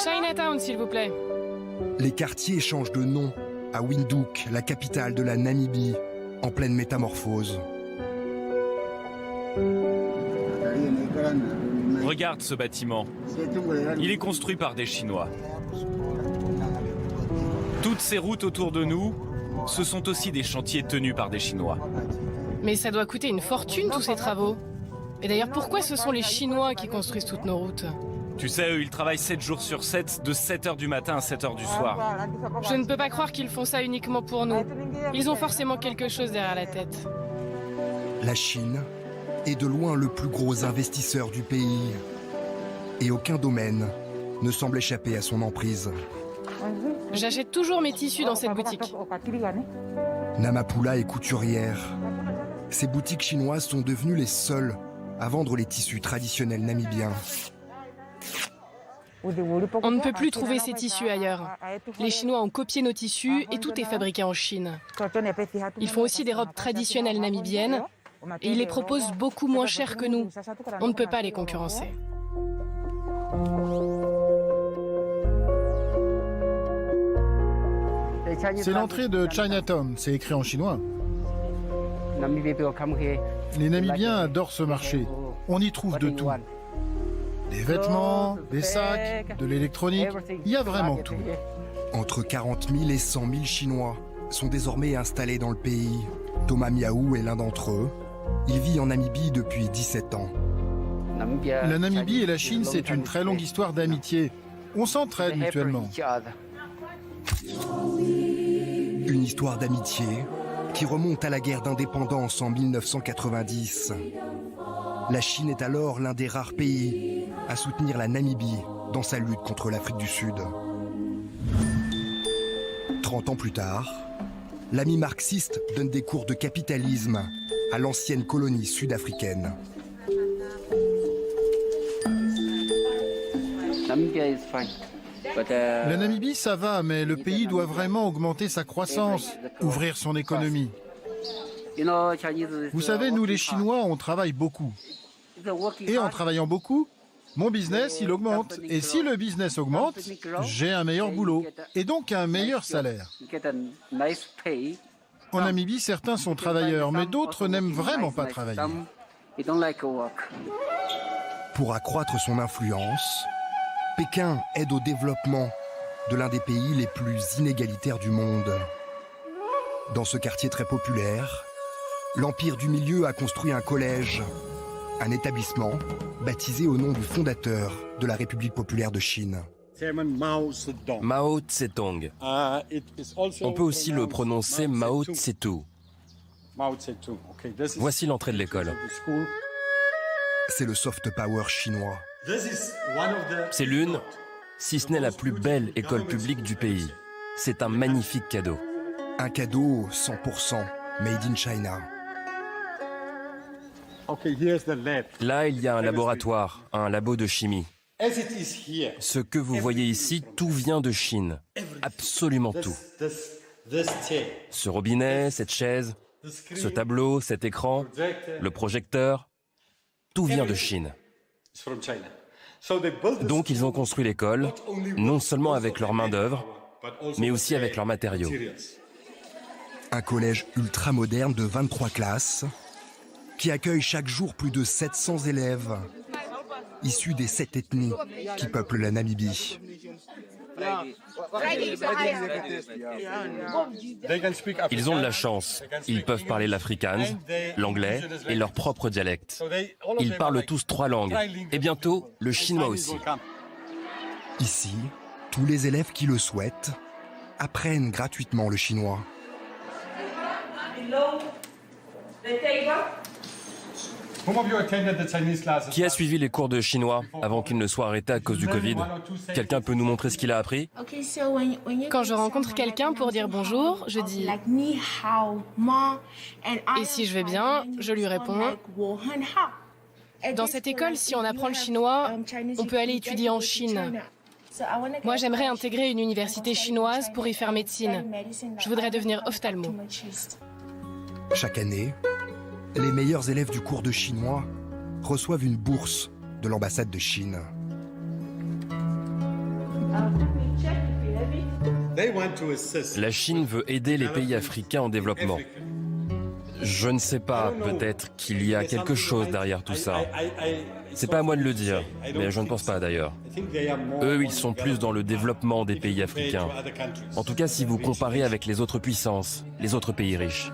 Chinatown, s'il vous plaît. Les quartiers changent de nom à Windhoek, la capitale de la Namibie, en pleine métamorphose. Regarde ce bâtiment. Il est construit par des Chinois. Toutes ces routes autour de nous, ce sont aussi des chantiers tenus par des Chinois. Mais ça doit coûter une fortune, tous ces travaux. Et d'ailleurs, pourquoi ce sont les Chinois qui construisent toutes nos routes? Tu sais, eux, ils travaillent 7 jours sur 7, de 7h du matin à 7h du soir. Je ne peux pas croire qu'ils font ça uniquement pour nous. Ils ont forcément quelque chose derrière la tête. La Chine est de loin le plus gros investisseur du pays. Et aucun domaine ne semble échapper à son emprise. J'achète toujours mes tissus dans cette boutique. Namapula est couturière. Ces boutiques chinoises sont devenues les seules à vendre les tissus traditionnels namibiens. On ne peut plus trouver ces tissus ailleurs. Les Chinois ont copié nos tissus et tout est fabriqué en Chine. Ils font aussi des robes traditionnelles namibiennes et ils les proposent beaucoup moins cher que nous. On ne peut pas les concurrencer. C'est l'entrée de Chinatown, c'est écrit en chinois. Les Namibiens adorent ce marché. On y trouve de tout. Des vêtements, des sacs, de l'électronique, il y a vraiment tout. Entre 40 000 et 100 000 Chinois sont désormais installés dans le pays. Thomas Miaou est l'un d'entre eux. Il vit en Namibie depuis 17 ans. La Namibie et la Chine, c'est une très longue histoire d'amitié. On s'entraide mutuellement. Une histoire d'amitié qui remonte à la guerre d'indépendance en 1990. La Chine est alors l'un des rares pays à soutenir la Namibie dans sa lutte contre l'Afrique du Sud. 30 ans plus tard, l'ami marxiste donne des cours de capitalisme à l'ancienne colonie sud-africaine. La Namibie, ça va, mais le pays doit vraiment augmenter sa croissance, ouvrir son économie. Vous savez, nous les Chinois, on travaille beaucoup. Et en travaillant beaucoup, mon business, il augmente. Et si le business augmente, j'ai un meilleur boulot. Et donc un meilleur salaire. En Namibie, certains sont travailleurs, mais d'autres n'aiment vraiment pas travailler. Pour accroître son influence, Pékin aide au développement de l'un des pays les plus inégalitaires du monde. Dans ce quartier très populaire, l'Empire du Milieu a construit un collège, un établissement baptisé au nom du fondateur de la République populaire de Chine. Mao Tse-tung. On peut aussi le prononcer Mao Tse-tung. Voici l'entrée de l'école. C'est le soft power chinois. C'est l'une, si ce n'est la plus belle école publique du pays. C'est un magnifique cadeau. Un cadeau 100% made in China. Là, il y a un laboratoire, un labo de chimie. Ce que vous voyez ici, tout vient de Chine. Absolument tout. Ce robinet, cette chaise, ce tableau, cet écran, le projecteur, tout vient de Chine. Donc ils ont construit l'école, non seulement avec leur main-d'œuvre, mais aussi avec leurs matériaux. Un collège ultra-moderne de 23 classes qui accueille chaque jour plus de 700 élèves issus des 7 ethnies qui peuplent la Namibie. Ils ont de la chance. Ils peuvent parler l'afrikaans, l'anglais et leur propre dialecte. Ils parlent tous 3 langues. Et bientôt, le chinois aussi. Ici, tous les élèves qui le souhaitent apprennent gratuitement le chinois. Qui a suivi les cours de chinois avant qu'ils ne soient arrêtés à cause du Covid? Quelqu'un peut nous montrer ce qu'il a appris? Quand je rencontre quelqu'un pour dire bonjour, je dis « Et si je vais bien ?» Je lui réponds « Dans cette école, si on apprend le chinois, on peut aller étudier en Chine. Moi, j'aimerais intégrer une université chinoise pour y faire médecine. Je voudrais devenir ophtalmo. » Chaque année, les meilleurs élèves du cours de chinois reçoivent une bourse de l'ambassade de Chine. La Chine veut aider les pays africains en développement. Je ne sais pas, peut-être qu'il y a quelque chose derrière tout ça. C'est pas à moi de le dire, mais je ne pense pas d'ailleurs. Eux, ils sont plus dans le développement des pays africains. En tout cas, si vous comparez avec les autres puissances, les autres pays riches.